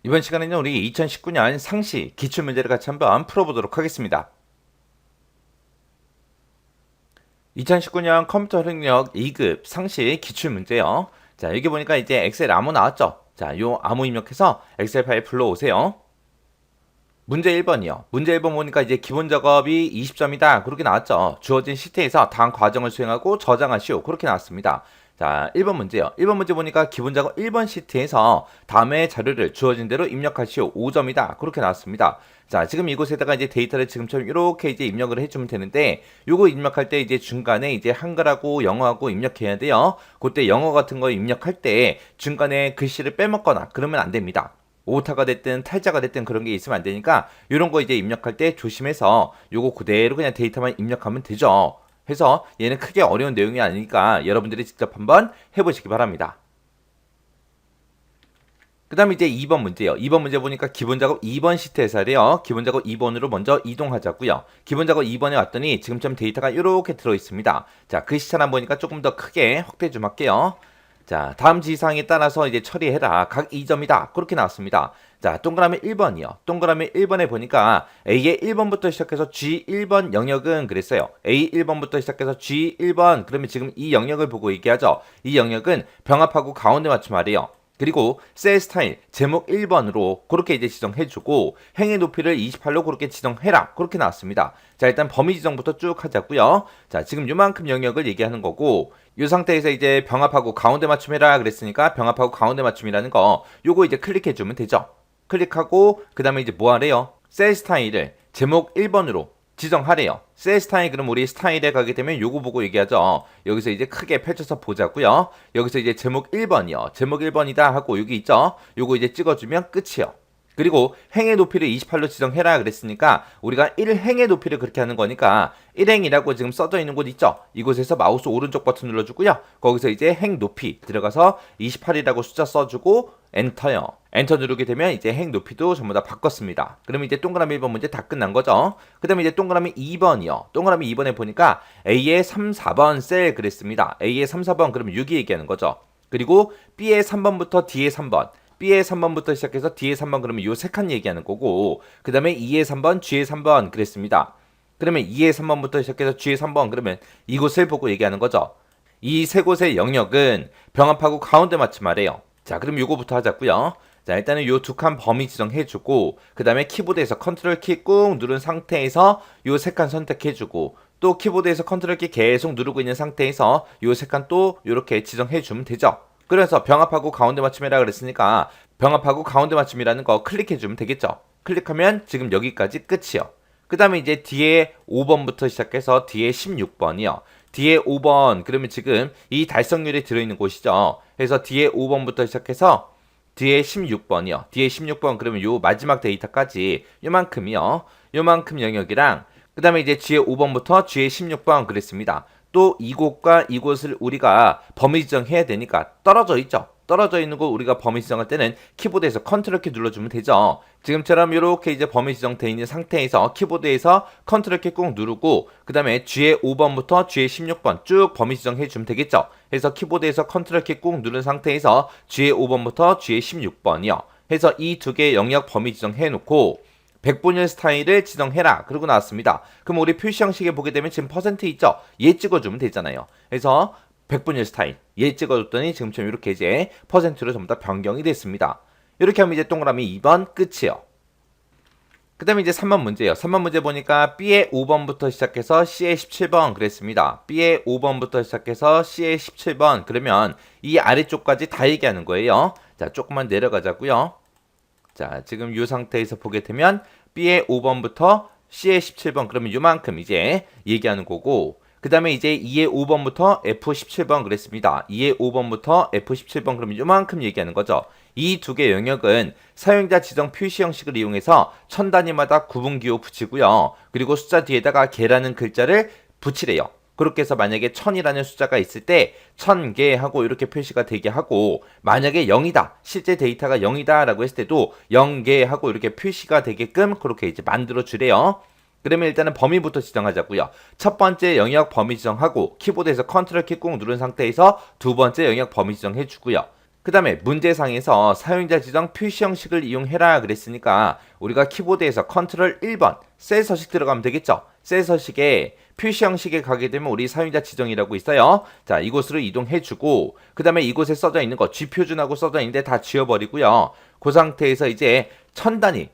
이번 시간에는 우리 2019년 상시 기출문제를 같이 한번 풀어보도록 하겠습니다. 2019년 컴퓨터 능력 2급 상시 기출문제요. 자, 여기 보니까 이제 엑셀 암호 나왔죠? 자, 요 암호 입력해서 엑셀 파일 불러오세요. 문제 1번이요. 문제 1번 보니까 이제 기본 작업이 20점이다. 그렇게 나왔죠. 주어진 시트에서 다음 과정을 수행하고 저장하시오. 그렇게 나왔습니다. 자, 1번 문제요. 1번 문제 보니까 기본 작업 1번 시트에서 다음의 자료를 주어진 대로 입력하시오. 5점이다. 그렇게 나왔습니다. 자, 지금 이곳에다가 이제 데이터를 지금처럼 이렇게 이제 입력을 해주면 되는데, 요거 입력할 때 이제 중간에 이제 한글하고 영어하고 입력해야 돼요. 그때 영어 같은 거 입력할 때 중간에 글씨를 빼먹거나 그러면 안 됩니다. 오타가 됐든 탈자가 됐든 그런 게 있으면 안 되니까 이런 거 이제 입력할 때 조심해서 요거 그대로 그냥 데이터만 입력하면 되죠. 해서 얘는 크게 어려운 내용이 아니니까 여러분들이 직접 한번 해보시기 바랍니다. 그 다음에 이제 2번 문제요. 2번 문제 보니까 기본 작업 2번 시트에서 하래요. 기본 작업 2번으로 먼저 이동하자고요. 기본 작업 2번에 왔더니 지금처럼 데이터가 이렇게 들어있습니다. 자, 글씨차나 보니까 조금 더 크게 확대 좀 할게요. 자, 다음 지시사항에 따라서 이제 처리해라. 각 2점이다. 그렇게 나왔습니다. 자, 동그라미 1번이요. 동그라미 1번에 보니까 A의 1번부터 시작해서 G1번 영역은 그랬어요. A 1번부터 시작해서 G1번. 그러면 지금 이 영역을 보고 얘기하죠. 이 영역은 병합하고 가운데 맞춤 아래요. 그리고 셀 스타일 제목 1번으로 그렇게 이제 지정해주고 행의 높이를 28로 그렇게 지정해라. 그렇게 나왔습니다. 자, 일단 범위 지정부터 쭉 하자고요. 자, 지금 요만큼 영역을 얘기하는 거고 이 상태에서 이제 병합하고 가운데 맞춤해라 그랬으니까 병합하고 가운데 맞춤이라는 거 요거 이제 클릭해주면 되죠. 클릭하고 그 다음에 이제 뭐 하래요? 셀 스타일을 제목 1번으로 지정하래요. 셀 스타일 그럼 우리 스타일에 가게 되면 요거 보고 얘기하죠. 여기서 이제 크게 펼쳐서 보자고요. 여기서 이제 제목 1번이요. 제목 1번이다 하고 여기 있죠. 요거 이제 찍어주면 끝이요. 그리고 행의 높이를 28로 지정해라 그랬으니까 우리가 1행의 높이를 그렇게 하는 거니까 1행이라고 지금 써져 있는 곳 있죠. 이곳에서 마우스 오른쪽 버튼 눌러주고요. 거기서 이제 행 높이 들어가서 28이라고 숫자 써주고 엔터요. 엔터 누르게 되면 이제 행 높이도 전부 다 바꿨습니다. 그러면 이제 동그라미 1번 문제 다 끝난 거죠. 그 다음에 이제 동그라미 2번이요. 동그라미 2번에 보니까 A의 3, 4번 셀 그랬습니다. A의 3, 4번 그러면 6이 얘기하는 거죠. 그리고 B의 3번부터 D의 3번. B의 3번부터 시작해서 D의 3번 그러면 요 세 칸 얘기하는 거고 그 다음에 E의 3번, G의 3번 그랬습니다. 그러면 E의 3번부터 시작해서 G의 3번 그러면 이곳을 보고 얘기하는 거죠. 이 세 곳의 영역은 병합하고 가운데 맞춤 아래요. 자, 그럼 요거부터 하자고요. 자, 일단은 요 두 칸 범위 지정해주고 그 다음에 키보드에서 컨트롤 키 꾹 누른 상태에서 요 세 칸 선택해주고 또 키보드에서 컨트롤 키 계속 누르고 있는 상태에서 요 세 칸 또 요렇게 지정해주면 되죠. 그래서 병합하고 가운데 맞춤이라 그랬으니까 병합하고 가운데 맞춤이라는 거 클릭해주면 되겠죠. 클릭하면 지금 여기까지 끝이요. 그 다음에 이제 뒤에 5번부터 시작해서 뒤에 16번이요. 뒤에 5번 그러면 지금 이 달성률이 들어있는 곳이죠. 그래서 뒤에 5번부터 시작해서 뒤에 16번이요. 뒤에 16번 그러면 요 마지막 데이터까지 요만큼이요. 요만큼 영역이랑 그 다음에 이제 뒤에 5번부터 뒤에 16번 그랬습니다. 또 이곳과 이곳을 우리가 범위 지정해야 되니까 떨어져 있죠. 떨어져 있는 거 우리가 범위 지정할 때는 키보드에서 컨트롤 키 눌러주면 되죠. 지금처럼 이렇게 이제 범위 지정되어 있는 상태에서 키보드에서 컨트롤 키 꾹 누르고 그 다음에 G의 5번부터 G의 16번 쭉 범위 지정해 주면 되겠죠. 그래서 키보드에서 컨트롤 키 꾹 누른 상태에서 G의 5번부터 G의 16번이요. 해서 이 두 개의 영역 범위 지정해 놓고 백분율 스타일을 지정해라. 그러고 나왔습니다. 그럼 우리 표시 형식에 보게 되면 지금 퍼센트 있죠? 얘 찍어주면 되잖아요. 그래서 백분율 스타일 얘 찍어줬더니 지금처럼 이렇게 이제 퍼센트로 전부 다 변경이 됐습니다. 이렇게 하면 이제 동그라미 2번 끝이에요. 그 다음에 이제 3번 문제예요. 3번 문제 보니까 B의 5번부터 시작해서 C의 17번 그랬습니다. B의 5번부터 시작해서 C의 17번 그러면 이 아래쪽까지 다 얘기하는 거예요. 자, 조금만 내려가자고요. 자, 지금 이 상태에서 보게 되면 B의 5번부터 C의 17번 그러면 이만큼 이제 얘기하는 거고 그 다음에 이제 2의 5번부터 F17번 그랬습니다. 2의 5번부터 F17번 그러면 이만큼 얘기하는 거죠. 이 두 개 영역은 사용자 지정 표시 형식을 이용해서 천 단위마다 구분기호 붙이고요. 그리고 숫자 뒤에다가 개라는 글자를 붙이래요. 그렇게 해서 만약에 1000이라는 숫자가 있을 때 1000개 하고 이렇게 표시가 되게 하고 만약에 0이다 실제 데이터가 0이다 라고 했을 때도 0개 하고 이렇게 표시가 되게끔 그렇게 이제 만들어 주래요. 그러면 일단은 범위부터 지정하자고요. 첫 번째 영역 범위 지정하고 키보드에서 컨트롤 키 꾹 누른 상태에서 두 번째 영역 범위 지정해 주고요. 그 다음에 문제상에서 사용자 지정 표시 형식을 이용해라 그랬으니까 우리가 키보드에서 컨트롤 1번 셀 서식 들어가면 되겠죠. 셀 서식에 표시 형식에 가게 되면 우리 사용자 지정이라고 있어요. 자, 이곳으로 이동해주고 그 다음에 이곳에 써져 있는 거 G표준하고 써져 있는데 다 지워버리고요. 그 상태에서 이제 천 단위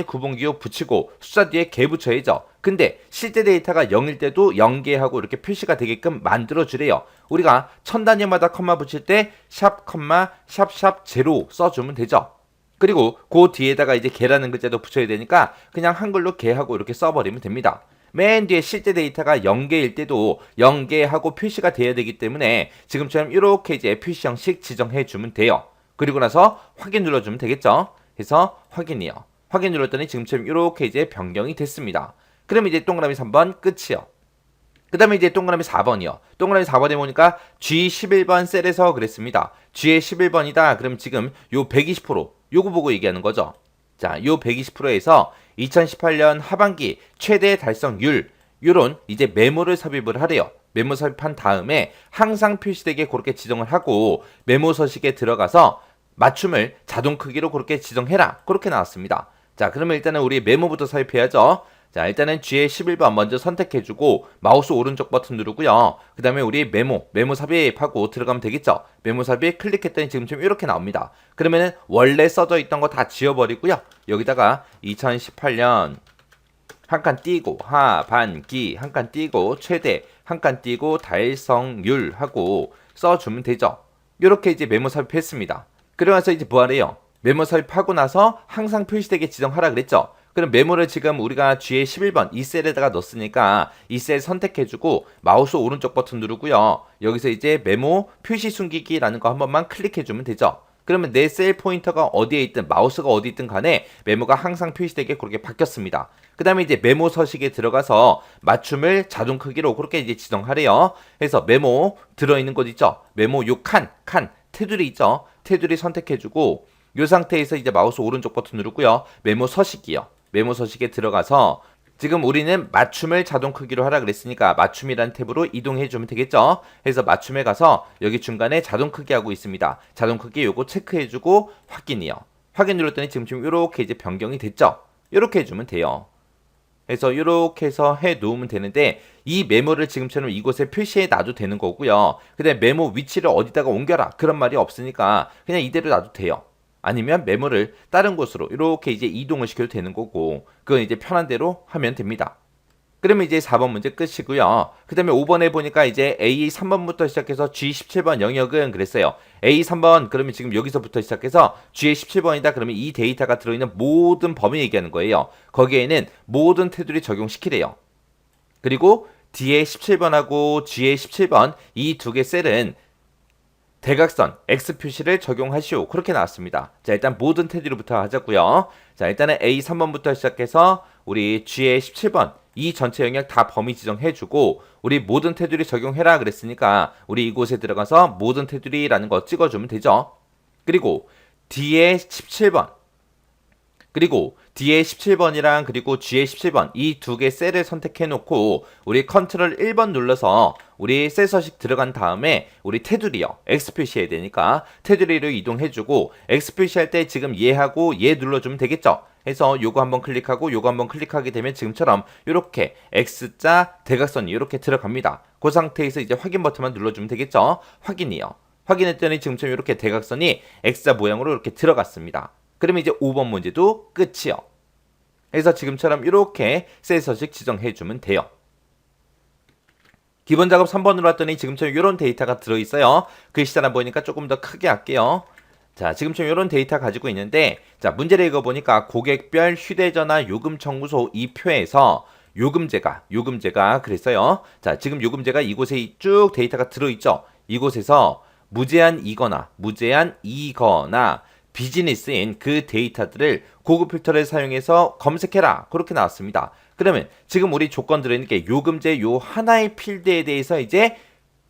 구분기호 붙이고 숫자 뒤에 개 붙여야죠. 근데 실제 데이터가 0일 때도 0개하고 이렇게 표시가 되게끔 만들어 주래요. 우리가 천 단위마다 컴마 붙일 때 샵 컴마 샵샵 제로 써주면 되죠. 그리고 그 뒤에다가 이제 개라는 글자도 붙여야 되니까 그냥 한글로 개하고 이렇게 써버리면 됩니다. 맨 뒤에 실제 데이터가 0개일 때도 0개하고 표시가 돼야 되기 때문에 지금처럼 이렇게 이제 표시 형식 지정해 주면 돼요. 그리고 나서 확인 눌러주면 되겠죠. 해서 확인이요. 확인 눌렀더니 지금처럼 이렇게 이제 변경이 됐습니다. 그럼 이제 동그라미 3번 끝이요. 그 다음에 이제 동그라미 4번이요. 동그라미 4번에 보니까 G11번 셀에서 그랬습니다. G의 11번이다. 그럼 지금 요 120% 요거 보고 얘기하는 거죠. 자, 요 120%에서 2018년 하반기 최대 달성률 요런 이제 메모를 삽입을 하래요. 메모 삽입한 다음에 항상 표시되게 그렇게 지정을 하고 메모 서식에 들어가서 맞춤을 자동 크기로 그렇게 지정해라. 그렇게 나왔습니다. 자, 그러면 일단은 우리 메모부터 삽입해야죠. 자, 일단은 G의 11번 먼저 선택해주고 마우스 오른쪽 버튼 누르고요. 그 다음에 우리 메모 삽입하고 들어가면 되겠죠. 메모 삽입 클릭했더니 지금처럼 이렇게 나옵니다. 그러면은 원래 써져 있던 거 다 지워버리고요. 여기다가 2018년 한 칸 띄고 하반기 한 칸 띄고 최대 한 칸 띄고 달성률 하고 써주면 되죠. 이렇게 이제 메모 삽입했습니다. 그러면서 이제 뭐하래요? 메모 삽입하고 나서 항상 표시되게 지정하라 그랬죠. 그럼 메모를 지금 우리가 G의 11번 이 셀에다가 넣었으니까 이 셀 선택해주고 마우스 오른쪽 버튼 누르고요. 여기서 이제 메모 표시 숨기기라는 거 한 번만 클릭해주면 되죠. 그러면 내 셀 포인터가 어디에 있든 마우스가 어디 있든 간에 메모가 항상 표시되게 그렇게 바뀌었습니다. 그 다음에 이제 메모 서식에 들어가서 맞춤을 자동 크기로 그렇게 이제 지정하래요. 그래서 메모 들어있는 곳 있죠. 메모 요 칸 테두리 있죠. 테두리 선택해주고 이 상태에서 이제 마우스 오른쪽 버튼 누르고요. 메모 서식이요. 메모 서식에 들어가서 지금 우리는 맞춤을 자동 크기로 하라 그랬으니까 맞춤이라는 탭으로 이동해 주면 되겠죠. 그래서 맞춤에 가서 여기 중간에 자동 크기 하고 있습니다. 자동 크기 요거 체크해 주고 확인이요. 확인 눌렀더니 지금 이렇게 이제 변경이 됐죠. 이렇게 해주면 돼요. 그래서 이렇게 해서 해 놓으면 되는데 이 메모를 지금처럼 이곳에 표시해 놔도 되는 거고요. 근데 메모 위치를 어디다가 옮겨라 그런 말이 없으니까 그냥 이대로 놔도 돼요. 아니면 메모를 다른 곳으로 이렇게 이제 이동을 시켜도 되는 거고 그건 이제 편한 대로 하면 됩니다. 그러면 이제 4번 문제 끝이고요. 그 다음에 5번에 보니까 이제 A 3번부터 시작해서 G17번 영역은 그랬어요. A 3번 그러면 지금 여기서부터 시작해서 G의 17번이다. 그러면 이 데이터가 들어있는 모든 범위 얘기하는 거예요. 거기에는 모든 테두리 적용시키래요. 그리고 D의 17번하고 G의 17번 이 두 개 셀은 대각선 X 표시를 적용하시오. 그렇게 나왔습니다. 자, 일단 모든 테두리부터 하자고요. 자, 일단은 A 3번부터 시작해서 우리 G의 17번 이 전체 영역 다 범위 지정해주고 우리 모든 테두리 적용해라 그랬으니까 우리 이곳에 들어가서 모든 테두리라는 거 찍어주면 되죠. 그리고 D의 17번 그리고 D의 17번이랑 그리고 G의 17번 이 두 개 셀을 선택해 놓고 우리 컨트롤 1번 눌러서 우리 셀 서식 들어간 다음에 우리 테두리요. X 표시해야 되니까 테두리로 이동해 주고 X 표시할 때 지금 얘하고 얘 눌러주면 되겠죠. 해서 요거 한번 클릭하고 요거 한번 클릭하게 되면 지금처럼 이렇게 X자 대각선이 이렇게 들어갑니다. 그 상태에서 이제 확인 버튼만 눌러주면 되겠죠. 확인이요. 확인했더니 지금처럼 이렇게 대각선이 X자 모양으로 이렇게 들어갔습니다. 그러면 이제 5번 문제도 끝이요. 그래서 지금처럼 이렇게 셀 서식 지정해주면 돼요. 기본 작업 3번으로 왔더니 지금처럼 이런 데이터가 들어있어요. 글씨 잘 안 보이니까 조금 더 크게 할게요. 자, 지금처럼 이런 데이터 가지고 있는데 자, 문제를 읽어보니까 고객별 휴대전화 요금 청구소 이 표에서 요금제가 그랬어요. 자, 지금 요금제가 이곳에 쭉 데이터가 들어있죠. 이곳에서 무제한이거나 비즈니스인 그 데이터들을 고급 필터를 사용해서 검색해라. 그렇게 나왔습니다. 그러면 지금 우리 조건 들어있는 게 요금제 요 하나의 필드에 대해서 이제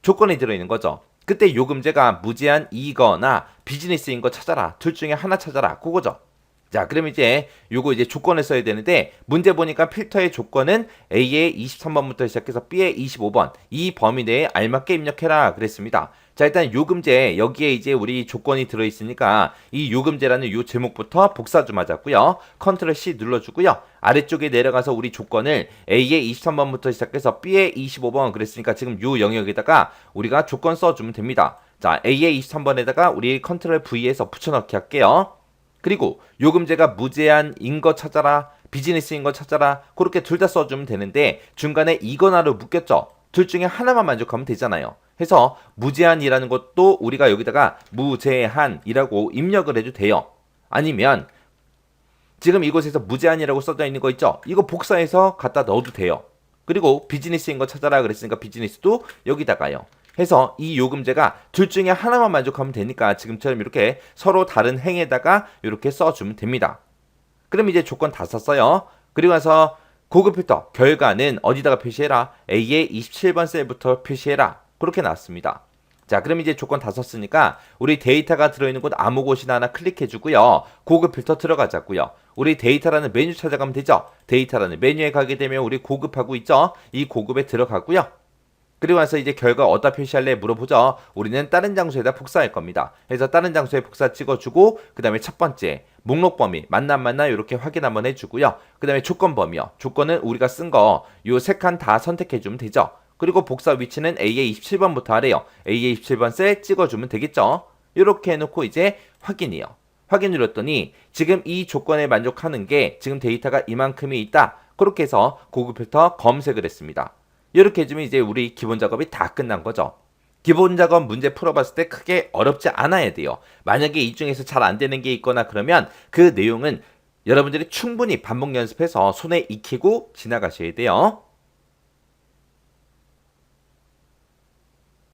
조건이 들어있는 거죠. 그때 요금제가 무제한이거나 비즈니스인 거 찾아라. 둘 중에 하나 찾아라. 그거죠. 자, 그럼 이제 요거 이제 조건을 써야 되는데 문제 보니까 필터의 조건은 A의 23번부터 시작해서 B의 25번 이 범위 내에 알맞게 입력해라 그랬습니다. 자, 일단 요금제 여기에 이제 우리 조건이 들어있으니까 이 요금제라는 요 제목부터 복사 좀 하자고요. 컨트롤 C 눌러주고요. 아래쪽에 내려가서 우리 조건을 A의 23번부터 시작해서 B의 25번 그랬으니까 지금 요 영역에다가 우리가 조건 써주면 됩니다. 자, A의 23번에다가 우리 컨트롤 V에서 붙여넣기 할게요. 그리고 요금제가 무제한인 거 찾아라, 비즈니스인 거 찾아라, 그렇게 둘 다 써주면 되는데 중간에 이거나로 묶였죠. 둘 중에 하나만 만족하면 되잖아요. 해서 무제한이라는 것도 우리가 여기다가 무제한이라고 입력을 해도 돼요. 아니면 지금 이곳에서 무제한이라고 써져 있는 거 있죠? 이거 복사해서 갖다 넣어도 돼요. 그리고 비즈니스인 거 찾아라 그랬으니까 비즈니스도 여기다가요. 해서 이 요금제가 둘 중에 하나만 만족하면 되니까 지금처럼 이렇게 서로 다른 행에다가 이렇게 써주면 됩니다. 그럼 이제 조건 다 썼어요. 그리고 나서 고급 필터 결과는 어디다가 표시해라? A의 27번 셀부터 표시해라. 그렇게 나왔습니다. 자, 그럼 이제 조건 다 썼으니까 우리 데이터가 들어있는 곳 아무 곳이나 하나 클릭해주고요. 고급 필터 들어가자고요. 우리 데이터라는 메뉴 찾아가면 되죠. 데이터라는 메뉴에 가게 되면 우리 고급하고 있죠. 이 고급에 들어가고요. 그리고 나서 이제 결과 어디다 표시할래 물어보죠. 우리는 다른 장소에다 복사할 겁니다. 그래서 다른 장소에 복사 찍어주고 그 다음에 첫 번째 목록 범위 맞나 이렇게 확인 한번 해주고요. 그 다음에 조건 범위요. 조건은 우리가 쓴 거 요 세 칸 다 선택해주면 되죠. 그리고 복사 위치는 A의 27번부터 하래요. A의 27번 셀 찍어주면 되겠죠. 이렇게 해놓고 이제 확인이요. 확인 눌렀더니 지금 이 조건에 만족하는 게 지금 데이터가 이만큼이 있다. 그렇게 해서 고급 필터 검색을 했습니다. 이렇게 해주면 이제 우리 기본 작업이 다 끝난 거죠. 기본 작업 문제 풀어봤을 때 크게 어렵지 않아야 돼요. 만약에 이 중에서 잘 안 되는 게 있거나 그러면 그 내용은 여러분들이 충분히 반복 연습해서 손에 익히고 지나가셔야 돼요.